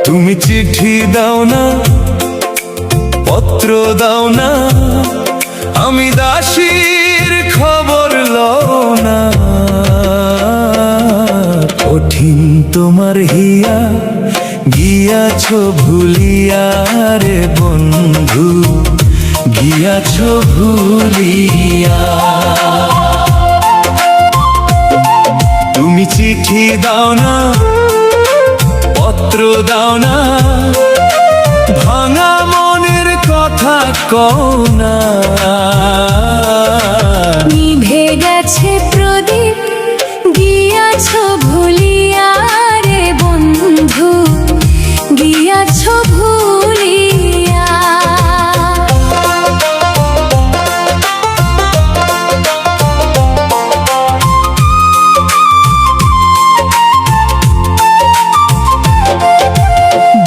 তুমি চিঠি দাও না, পত্র দাও না, আমি দাসীর খবর লও না। কঠিন তোমার হিয়া, গিয়াছ ভুলিয়া রে বন্ধু, গিয়াছ ভুলিয়া। তুমি চিঠি দাও না, পত্র দাও না, ভাঙা মনের কথা কও না। নিভে গেছে প্রদীপ, গিয়াছ ভুলিয়া রে বন্ধু, গিয়াছ ভুলিয়া।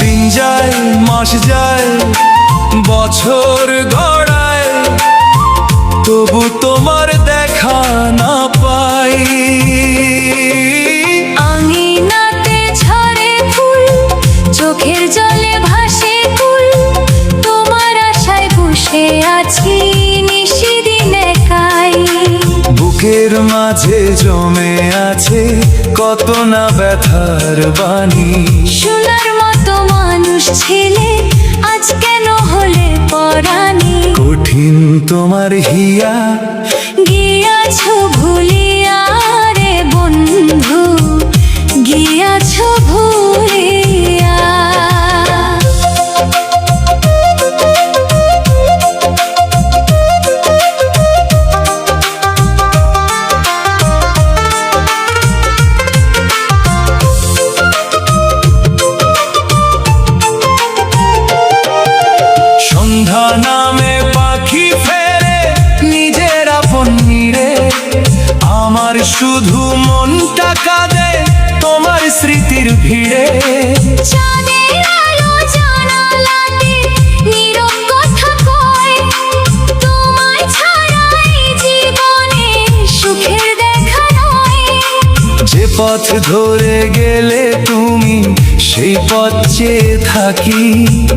দিন যায়, মাস যায়, বছর গড়ায়, তবু তোমার দেখা না পাই। আঙিনাতে ঝরে ফুল, চোখের জলে ভাসে কুল, তোমার আশায় বসে আছি নিশিদিন একাই। বুকের মাঝে জমে আছে কত না ব্যথার বাণী। শোনার মতো মানুষ ছিলে, আজ কেন হলে পরাণী। কঠিন তোমার হিয়া, গিয়াছ ভুলিয়া রে বন্ধু, গিয়াছ ভুলিয়া। সন্ধ্যা নামে পাখি ফেরে নিজের আপন নীড়ে, আমার শুধু মনটা কাঁদে তোমার স্মৃতির ভিড়ে। চাঁদের আলো জানালাতে নীরব কথা কয়, তোমায় ছাড়া এই জীবনে সুখের দেখা নয়। যে পথ ধরে গেলে তুমি সেই পথ চেয়ে থাকি।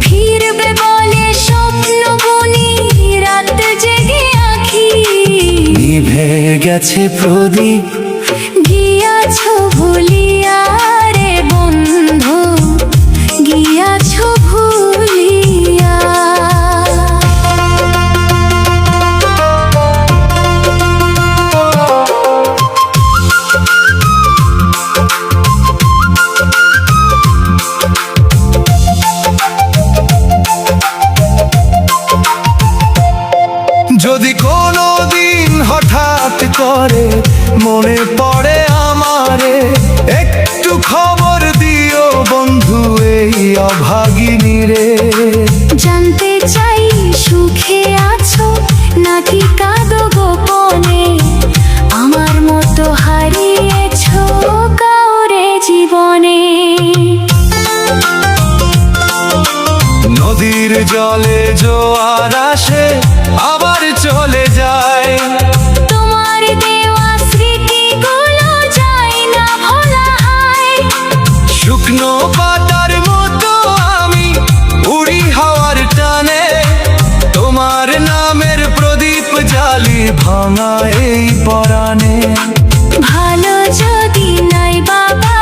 ফিরবে বলে স্বপ্ন বুনি, রাত জেগে আঁখি। নিভে গেছে প্রদীপ, গিয়াছ ভুলিয়া রে বন্ধু, গিয়াছ ভুলিয়া। যদি কোনো দিন হঠাৎ করে মনে পড়ে আমারে, একটু খবর দিও বন্ধু এই অভাগিনী রে। জানতে চাই সুখে আছো নাকি কাঁদো গোপনে, আমার মতো হারিয়েছো কাউরে জীবনে। নদীর জলে জোয়ার আসে আবার চলে যায়, তোমার দেওয়া স্মৃতিগুলো যায় না ভোলা হয়। শুকনো পাতার মতো আমি উড়ি হাওয়ার টানে, তোমার নামের প্রদীপ জ্বালি ভাঙা এই পরাণে। ভালো যদি নাই বাবা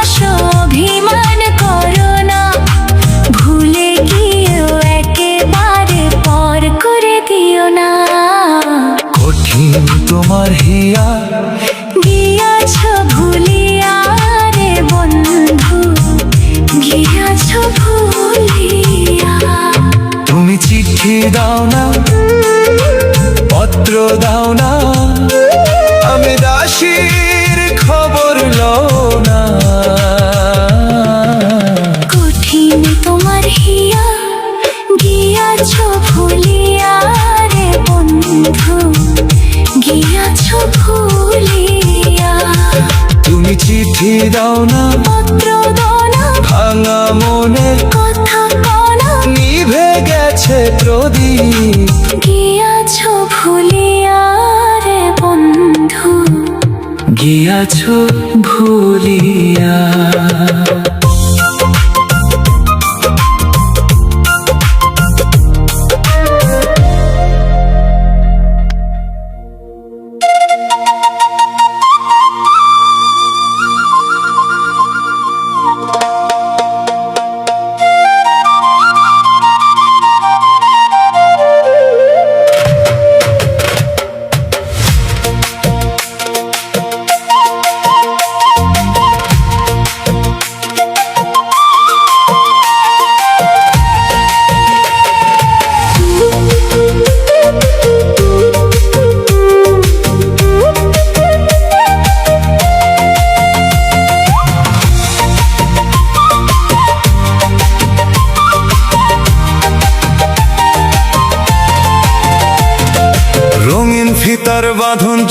অভিমান করো না, ভুলে গিয়েও একেবারে পর করে দিও না। কঠিন তোমার হিয়া, গিয়াছ ভুলিয়া রে বন্ধু, গিয়াছ ভুলিয়া। তুমি চিঠি দাও না, পত্র দাও না, আমি দাসীর খবর লও না। কঠিন তোমার হিয়া, গিয়াছ ভুলিয়া রে বন্ধু, গিয়াছ ভুলিয়া। তুমি চিঠি দাও না, পত্র দাও না, ভাঙা মনের কথা কও না, নিভে গেছে প্রদীপ। গিয়াছ ভুলিয়া রে বন্ধু, গিয়াছ ভুলিয়া।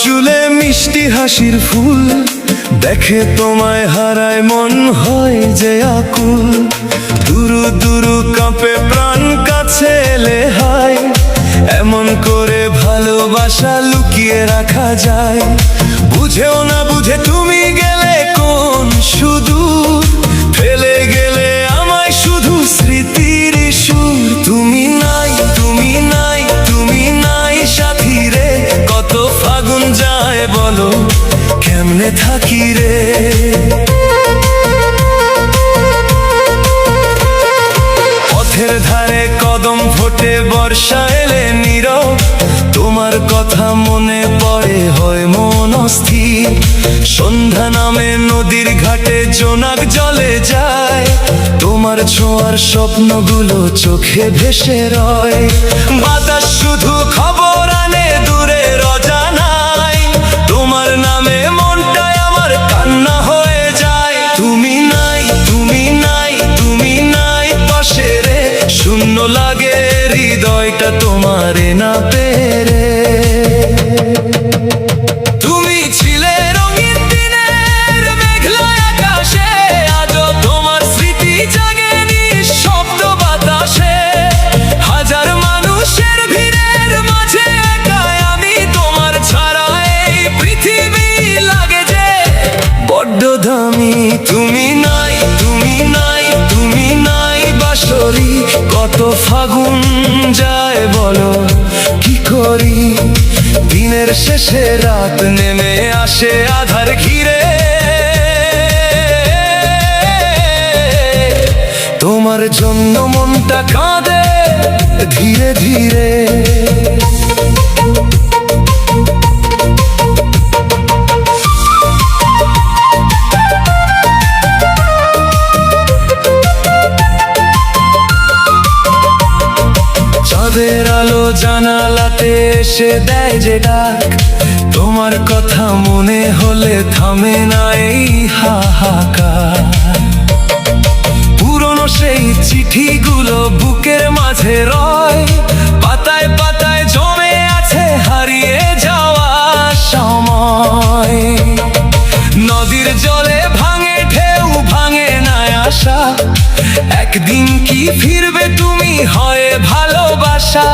চুলে মিষ্টি হাসির ফুল দেখে তোমায় হারায় মন হয় যে আকুল। দুরু দুরু কাঁপে প্রাণ, কাছে এলে হায়। এমন করে ভালোবাসা লুকিয়ে রাখা যায়? বুঝেও না বুঝে তুমি গেলে কোন সুদূর, ফেলে গেলে আমায় শুধু স্মৃতির সুর। তুমি নাই, তুমি নাই, তুমি নাই সাথী রে, কত ফাগুন যায় বলো কেমনে থাকি রে। পথের ধারে কদম ফোটে বর্ষা এলে নীরব, তোমার কথা মনে পড়ে হয় মন অস্থির। সন্ধ্যা নামে নদীর ঘাটে জোনাক জলে যায়, তোমার ছোঁয়ার স্বপ্নগুলো চোখে ভেসে রয়। বাতাস শুধু খবর আনে দূরের অজানায়, তোমার নামে মনটায় আমার কান্না হয়ে যায়। তুমি নাই, তুমি নাই, তুমি নাই পাশে রে, শূন্য লাগে হৃদয়টা তোমারে না পেরে। তুমি ছিলে রঙিন দিনের মেঘলা আকাশে, আজও তোমার স্মৃতি জাগে নিঃশব্দ বাতাসে। হাজার মানুষের ভিড়ের মাঝে একাই আমি, তোমার ছাড়া এই পৃথিবী লাগে যে বড্ড দামি। তুমি নাই, তুমি নাই, তুমি নাই বাঁশরি, কত ফাগুন যায় বলো কি করি। দিনের শেষে রাত নেমে আসে আধার ঘিরে, তোমার জন্য মনটা কাঁদে ধীরে ধীরে। চাঁদের আলো জানালাতে এসে দেয় যে ডাক, তোমার কথা মনে হলে থামে না এই হাহাকার। পুরনো সেই চিঠিগুলো বুকের মাঝে রয়, পাতায় পাতায় জমে আছে হারিয়ে যাওয়া সময়। নদীর জলে ভাঙে ঢেউ, ভাঙে না আশা, একদিন কি ফিরবে তুমি হয় ভালোবাসা।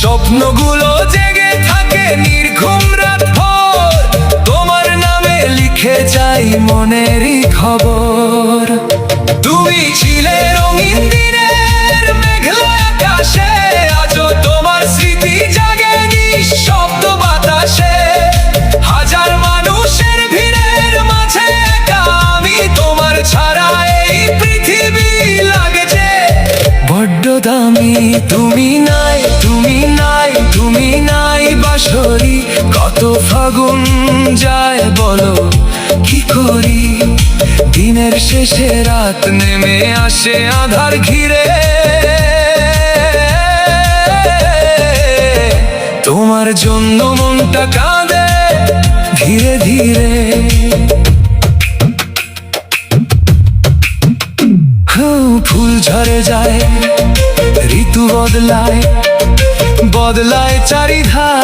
স্বপ্নগুলো জেগে থাকে নির্ঘুম রাত ভর, তোমার নামে লিখে যাই মনেরই খবর। তুমি ছিলে রঙিন দিনের মেঘলা আকাশে, আজও তোমার স্মৃতি জাগে নিঃশব্দ বাতাসে। হাজার মানুষের ভিড়ের মাঝে একা আমি, তোমার ছাড়া এই পৃথিবী লাগে যে বড্ড দামি। তুমি নাই, তুমি নাই, তুমি নাই বাঁশরি, কত ফাগুন যায় বলো কি করি। দিনের শেষে রাত নেমে আসে আধার ঘিরে, তোমার জন্য মনটা কাঁদে ধীরে ধীরে। ফুল ঝরে যায়, ঋতু বদলায়, বদলায় চারিধার,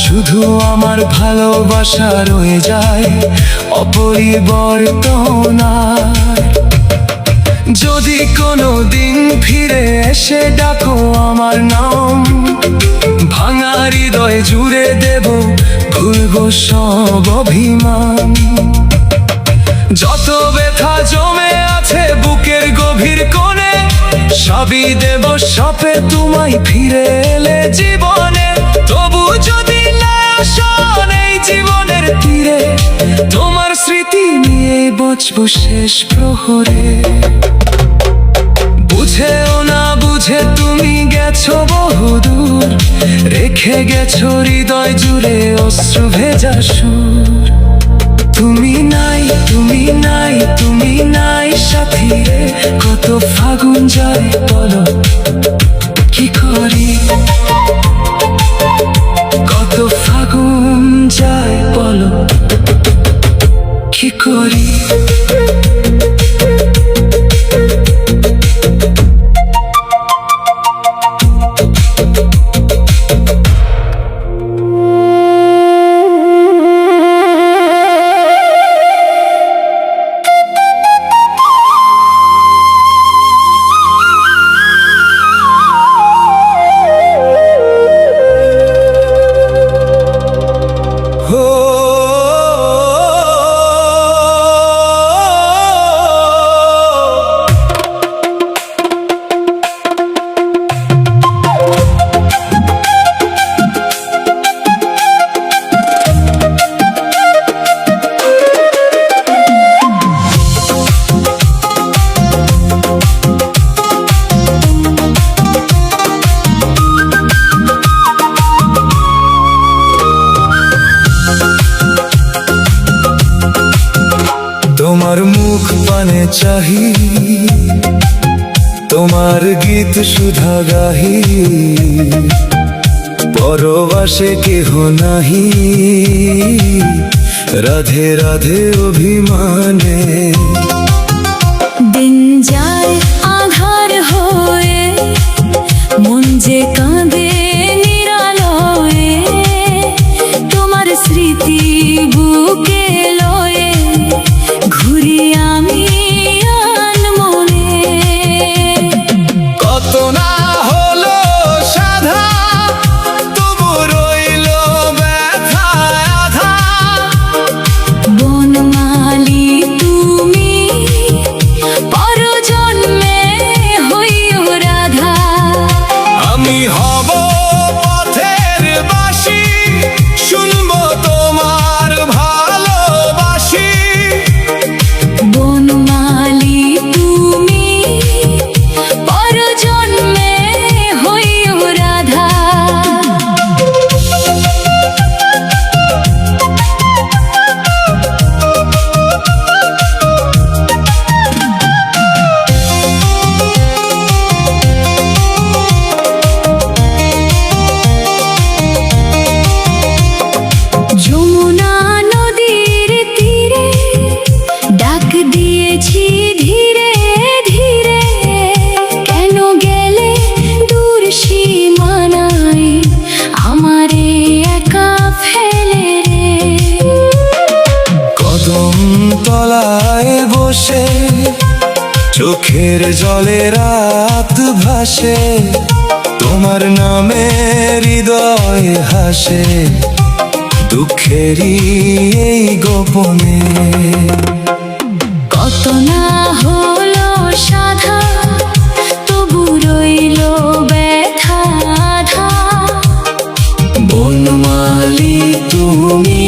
শুধু আমার ভালোবাসা রয়ে যায় অপরিবর্তন। যদি কোনো দিন ফিরে এসে ডাকো আমার নাম, ভাঙা হৃদয় জুড়ে দেব ভুলবো সব অভিমান। যত ব্যথা জমে আছে বুকের গভীর কোণে, সবই দেব সপে তোমায় ফিরে এলে জীবনে। তবু যদি না আসন এই জীবনের তীরে, তোমার স্মৃতি নিয়ে বাঁচবো শেষ প্রহরে। বুঝেও না বুঝে তুমি গেছো বহুদূর, রেখে গেছো হৃদয় জুড়ে অশ্রু ভেজা সুর। তুমি নাই, তুমি নাই, তুমি নাই সাথী রে, কত ফাগুন যায় বলো কি করি। কত ফাগুন যায় বলো কি করি। তোমার মুখ পানে চাহি, তোমার গীত সুধা গাহি, পরবাসে কেহ নাহি, রাধে রাধে অভিমানে। দিন যায় আধার হয়ে, মন যে কাঁদে নিরালয়ে, তোমার স্মৃতি বুকে লয়ে ঘুরি আমি আনমনে। কত না হলো সাধা, তবু রইল ব্যথা আধা। বনমালী তুমি, পরজন্মে হইও রাধা। আমি হব পথের বাসি, শুনবো তোমার ভালোবাসি। বনমালী তুমি, পরজন্মে হইও রাধা। যমুনা নদীর তীরে ডাক দিয়েছি ধীরে ধীরে, কেন গেলে দূর সীমানায় আমারে একা ফেলে রে। কদম তলায় বসে চোখের জলে রাত ভাসে, তোমার নামে হৃদয় হাসে, দুঃখেরই এই গোপনে। কত না হলো সাধা, তবু রইল ব্যথা আধা। বনমালী তুমি,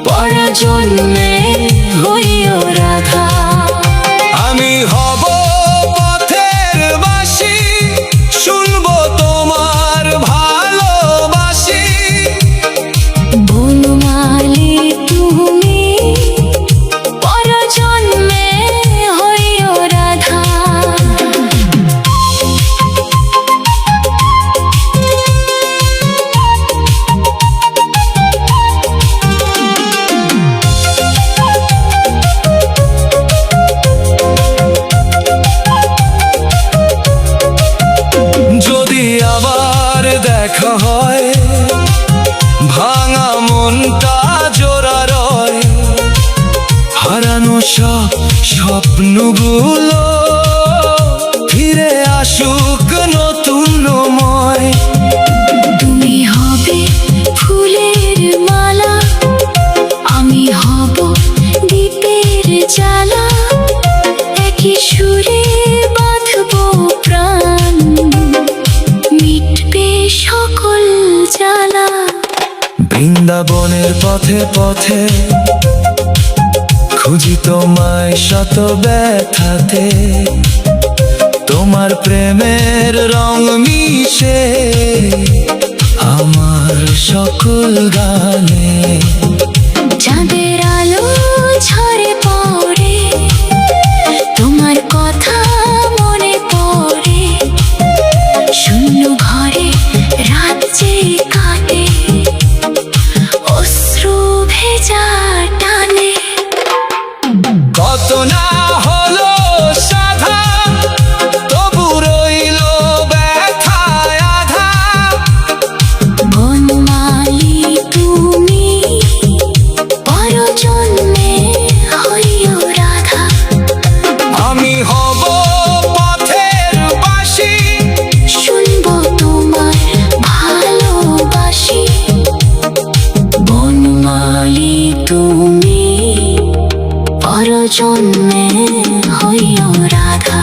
পরজন্মে হইও রাধা। আমি হব পথের বাসি, শুনবো তোমার ভালোবাসি। বনমালী তুমি, পরজন্মে হইও রাধা। যদি আবার দেখা হয়, ভাঙা মনটা জোড়া রয়, হারানো সব স্বপ্নগুলো ফিরে আসুক নতুন ময়। তুমি হবে ফুলের মালা, আমি হব দ্বীপের জ্বালা, একই সুরে বাঁধব প্রাণ, মিটবে সকল জ্বালা। বৃন্দাবনের পথে পথে খুঁজি তোমায় শত ব্যথাতে, তোমার প্রেমের রং মিশে আমার সকল গানে। চাঁদের আলো ঝরে পড়ে, তোমার কথা মনে পড়ে, শূন্য ঘরে রাত যে কাটে, অশ্রু ভেজা টানে। কত না হলো সাধা, তবু রইল ব্যথা আধা। বনমালী তুমি, পরজন্মে হইও রাধা। আমি হব পথের বাসি, শুনবো তোমার ভালোবাসি। বনমালী তুমি, পরজন্মে হইও রাধা।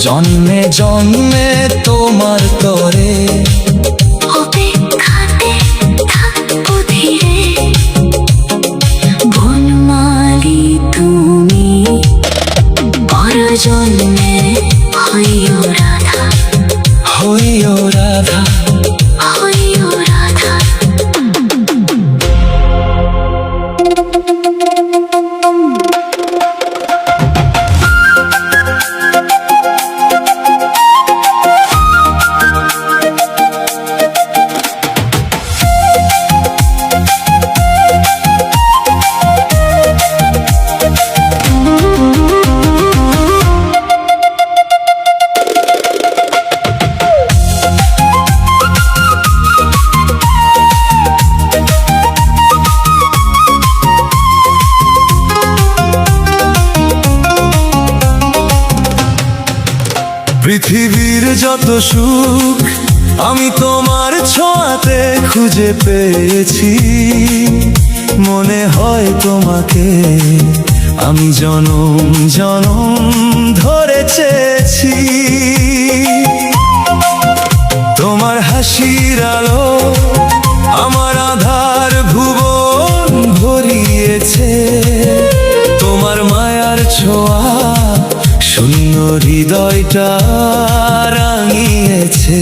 জন্মে জন্মে তোমার তরে অপেক্ষাতে থাকবো ধীরে। বনমালী তুমি, পরজন্মে হইও রাধা। হইও রাধা। হইও রাধা। পৃথিবীর যত সুখ আমি তোমার ছোঁয়াতে খুঁজে পেয়েছি। মনে হয় তোমাকে আমি জনম জনম ধরে চেয়েছি। তোমার হাসির আলো আমার আধার ভুবন ভরিয়েছে। তোমার মায়ার ছোঁয়া শূন্য হৃদয়টা রাঙিয়েছে।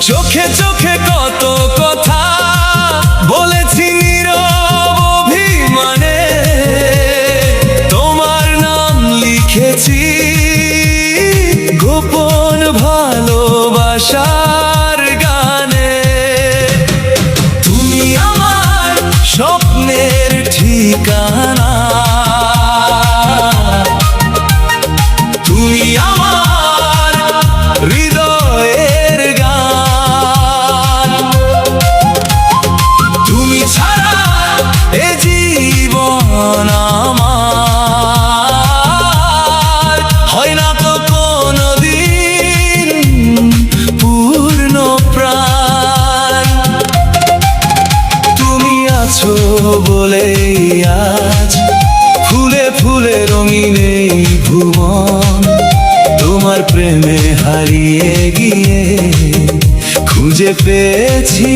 চোখে চোখে কত কথা বলেছি নীরব অভিমানে। তোমার নাম লিখেছি গোপন ভালোবাসার গানে। তুমি আমার স্বপ্নের ঠিকানা, তুমি আমার হৃদয়ের গান। তুমি ছাড়া এ জীবন আমার হয় না তো কোনদিন পূর্ণ প্রাণ। তুমি আছো বলেই আজ ফুলে ফুলে রঙিন এই ভুবন। তোমার প্রেমে হারিয়ে গিয়ে খুঁজে পেয়েছি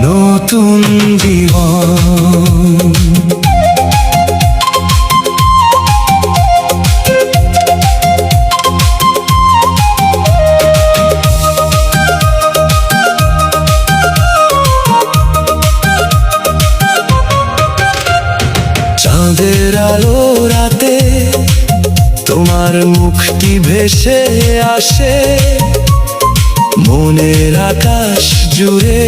নতুন জীবন। চাঁদের আলো রাতে তোমার মুখটি ভেসে আসে। মনের আকাশ জুড়ে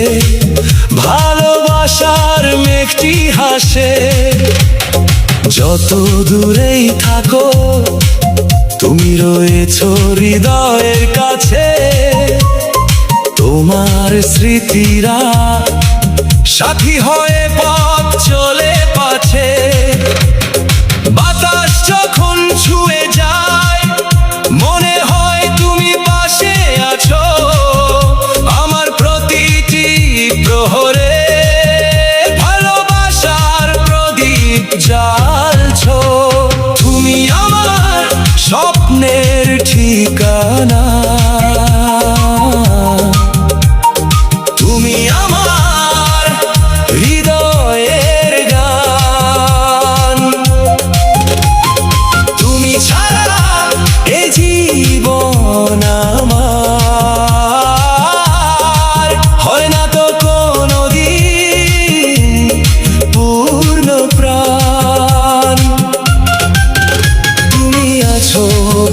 ভালোবাসার মেঘটি হাসে। যত দূরেই থাকো তুমি রয়েছো হৃদয়ের কাছে। তোমার স্মৃতিরা সাথী হয়ে পথ চলে পাছে। বাতাস যখন ছুঁয়ে যায় মনে হয় তুমি পাশে আছো। আমার প্রতিটি প্রহরে ভালোবাসার প্রদীপ জ্বালছো। তুমি আমার স্বপ্নের ঠিকানা, তুমি আমার হৃদয়ের গান। তুমি ছাড়া এ জীবন আমার হয় না তো কোনদিন পূর্ণ প্রাণ। তুমি আছো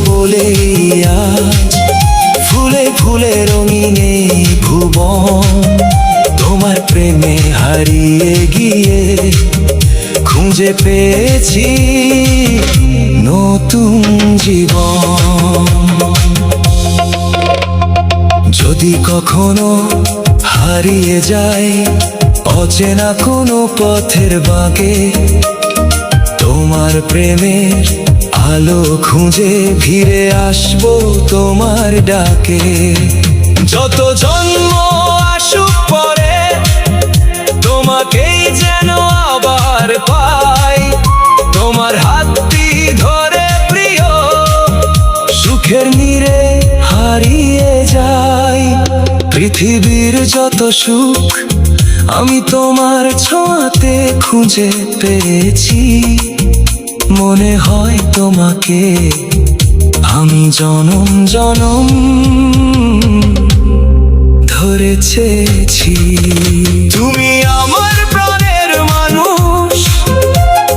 বলেই আজ ফুলে ফুলে রঙিন এই ভুবন। তোমার প্রেমে হারিয়ে গিয়ে খুঁজে পেয়েছি নতুন জীবন। যদি কখনো হারিয়ে যাই অচেনা কোনো পথের বাঁকে, তোমার প্রেমের আলো খুঁজে ফিরে আসবো তোমার ডাকে। যত জন্ম আসুক পরে তোমাকেই যেন আবার পাই। তোমার হাতটি ধরে প্রিয় সুখের নীড়ে হারিয়ে যাই। পৃথিবীর যত সুখ আমি তোমার ছোঁয়াতে খুঁজে পেয়েছি। মনে হয় তোমাকে আমি জনম জনম ধরে চেয়েছি। তুমি আমার প্রাণের মানুষ,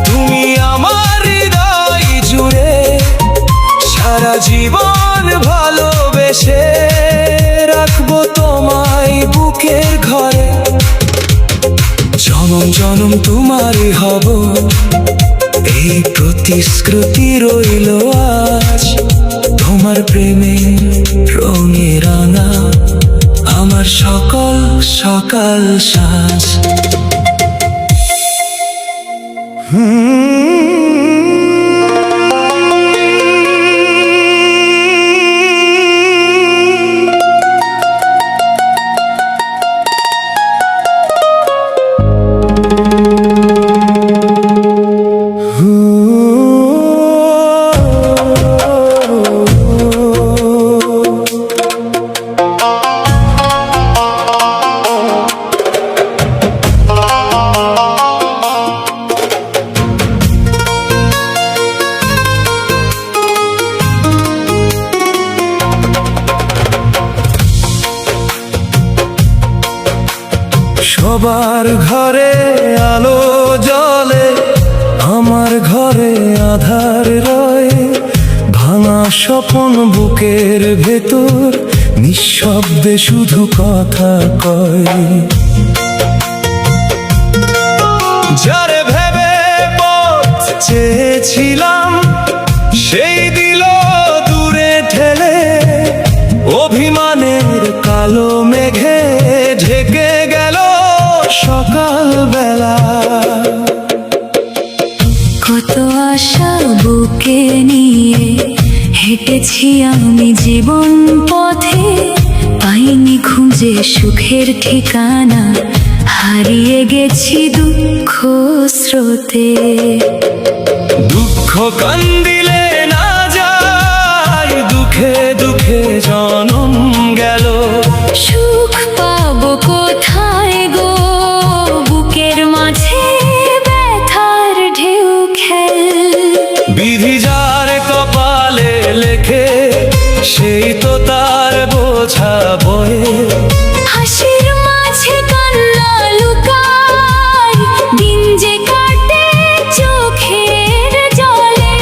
তুমি আমার হৃদয় জুড়ে সারা জীবন ভালোবেসে রাখবো তোমায় বুকের ঘরে। জনম জনম তোমারই হব এই প্রতিশ্রুতি রইল আজ। তোমার প্রেমে রঙে রাঙা আমার সকল সকাল সাজ। সবার ঘরে আলো জ্বলে, আমার ঘরে আধার রয়। ভাঙা স্বপন বুকের ভেতর নিঃশব্দে শুধু কথা কয়। যারে ভেবে পথ চেয়েছিলাম সেই দিল দূরে ঠেলে। অভিমানের কালো মেঘে ঢেকে গেল সকাল বেলা। কত আশা বুকে নিয়ে হেঁটেছি আমি জীবন পথে, পাইনি খুঁজে সুখের ঠিকানা, হারিয়ে গেছি দুঃখ স্রোতে। দুঃখ কান্দিলে না যায়, দুঃখে দুঃখে জনম গেল। সুখ পাবো কোথায় গো, বুকের মাঝে ব্যথার ঢেউ খেল। বিধি যার কপালে লেখে সেই তো তার বোঝা বয়ে। হাসির মাঝে কান্না লুকায়, দিন যে কাটে চোখের জলে।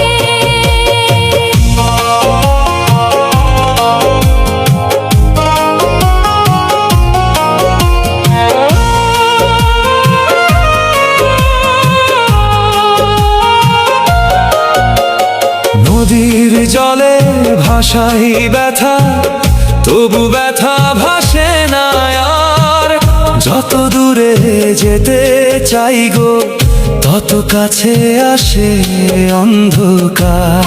নদীর জলে ভাসাই ব্যথা, তবু ব্যথা ভাসে না আর। যত দূরে যেতে চাই গো, তত কাছে আসে অন্ধকার।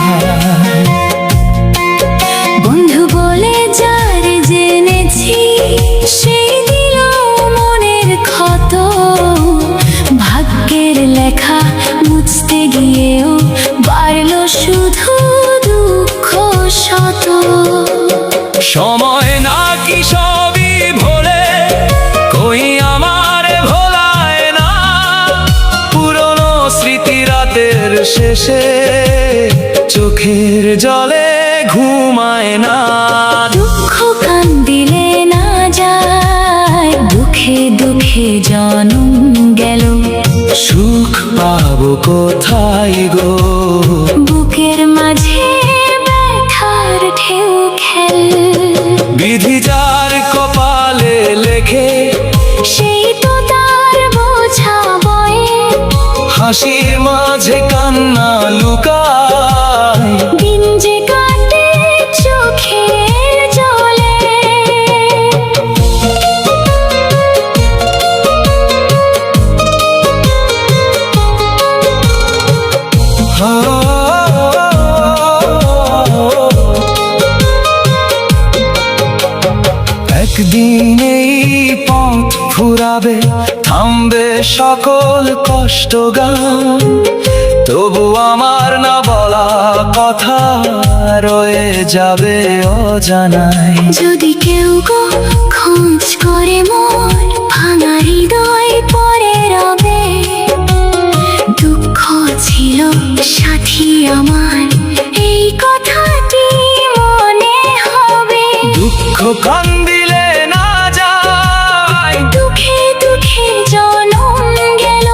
বন্ধু বলে যার জেনেছি, সেই দিল মনের ক্ষত। ভাগ্যের লেখা মুছতে গিয়েও বাড়লো শুধু দুঃখ শত। সময় নাকি সবই ভোলে, কই আমার ভোলায় না। পুরনো স্মৃতি রাতের শেষে চোখের জলে ঘুমায় না। দুঃখ কান্দিলে না যায়, দুঃখে দুঃখে জনম গেল। সুখ পাবো কোথায় গো, বুকের মাঝে ব্যথার ঢেউ খেল। বিধি যার কপালে লেখে সেই তো তার বোঝা বয়ে। হাসির মাঝে কান্না লুকায়। দিন যে কাটে চোখের জলে। একদিন এই পথ ফুরাবে, থামবে সকল কষ্ট গান। তবু আমার না বলা কথা রয়ে যাবে অজানায়। যদি কেউ গো খোঁজ করে মোর ভাঙা হৃদয় পরে রবে। দুঃখ ছিল সাথী আমার, এই কথাটি মনে হবে। দুঃখ কান্দিলে না যায়, দুঃখে দুঃখে জনম গেল।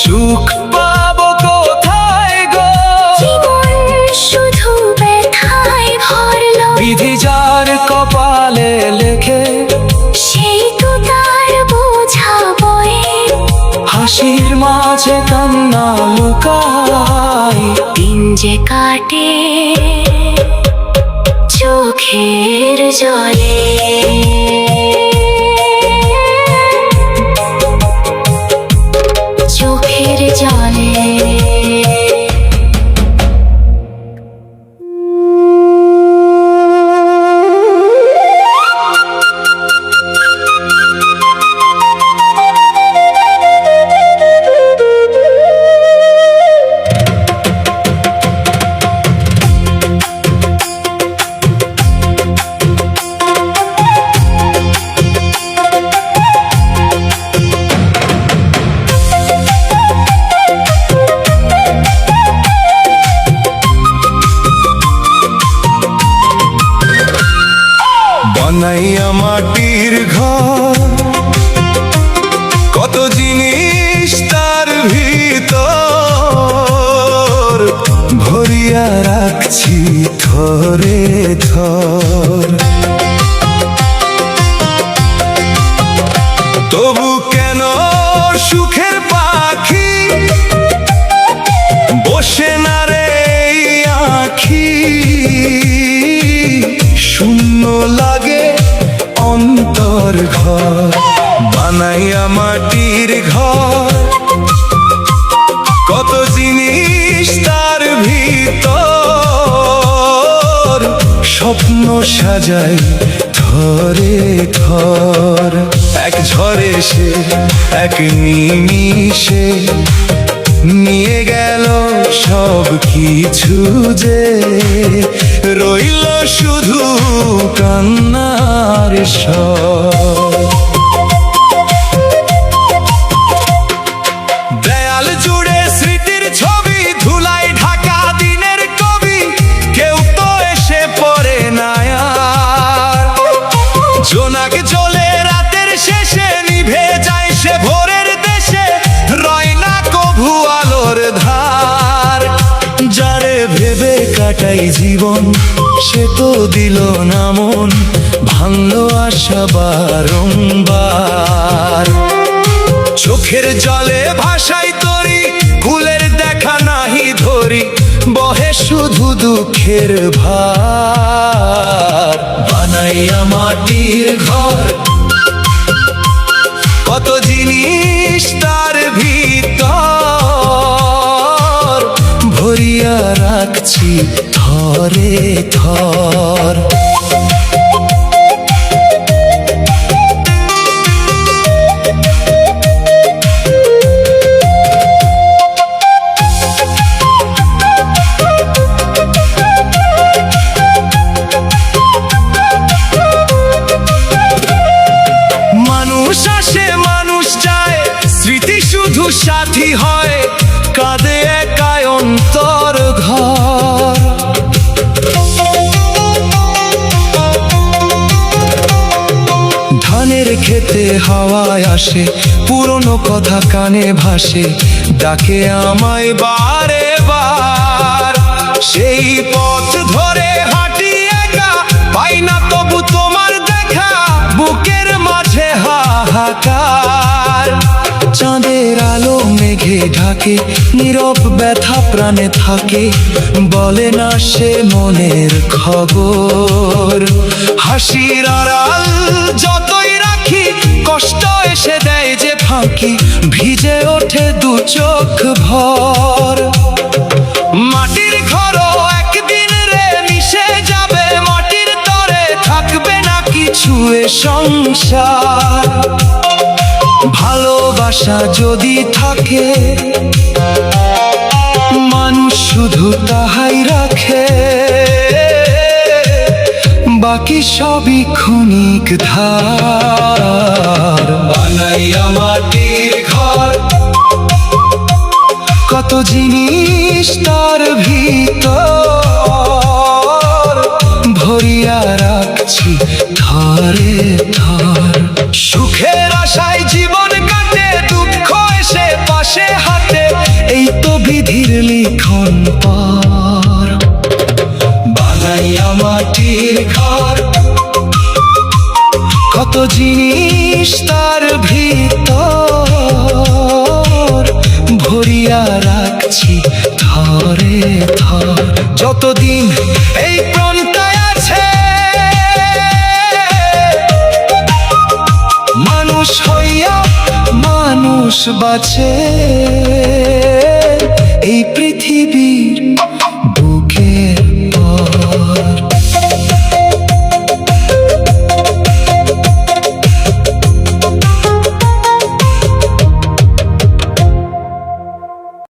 সুখ পাবো কোথায় গো, জীবন শুধু ব্যথায় ভরল। বিধি যার কপালে লেখে সেই তো তার বোঝা বয়ে। হাসির মাঝে কান্না লুকায়। দিন যে কাটে চোখের জলে। চোখের জলে। রাখছি ধরে ধর। তবু কেন সুখের পাখি বসে না রে এই আঁখি, শূন্য লাগে অন্তর ঘর বানাইয়া মাটির ঘর। কত জিনিস তার ভিতর স্বপ্ন সাজাই ধরে ধর। এক ঝড়ে সে এক নিমিষে নিয়ে গেল সব কিছু, যে রইল শুধু কান্নার স্বর। দেয়াল জুড়ে স্মৃতির ছবি, ধুলাই ঢাকা দিনের কবি, কেউ তো এসে পড়ে না আর। জোনাক জ্বলে রাতের শেষে নিভে যায় সে ভোরের দেশে, রয় না কভু আলোর ধার। যারে ভেবে কাটাই জীবন সে তো দিল না মন, ভাঙলো আশা বারংবার। চোখের জলে ভাষাই তরি, ফুলের দেখা নাহি ধরি, বহে শুধু দুঃখের ভার। বানাইয়া মাটির ঘর কত জিনিস তার ভিতর, ভরিয়া রাখছি ধরে ধর। স্মৃতি শুধু সাথী হয়, কাঁদে একাই অন্তর ঘর। ধানের খেতে হাওয়ায় আসে, পুরনো কথা কানে ভাসে, ডাকে আমায় বারে বার। সেই পথ ধরে হাঁটি একা, পাই না তবু তোমার দেখা, বুকের মাঝে হাহাকার। চাঁদের আলো মেঘে ঢাকে, নীরব ব্যথা প্রাণে থাকে, বলে না সে মনের খবর। হাসির আড়াল যতই রাখি, কষ্ট এসে দেয় যে ফাঁকি, ভিজে ওঠে দু চোখ ভর। মাটির ঘরও একদিন রে মিশে যাবে মাটির তরে, থাকবে না কিছু এ সংসার। ভালোবাসা যদি থাকে মানুষ শুধু তাহাই রাখে, বাকি সবই ক্ষণিক ধার। বানাইয়া মাটির ঘর কত জিনিস তার ভিতর, ভরিয়া রাখছি ধরে ধর। সুখের আশায় জীবন কাটে, দুঃখ এসে পাশে হাতে, এই তো বিধির লিখন পার। বানাইয়া মাটির ঘর কত জিনিস তার ভিতর, ভরিয়া রাখছি ধরে ধর। যতদিন এই প্রাণটায় আছে মানুষ হইয়া মানুষ বাঁচে, এই পৃথিবীর বুকে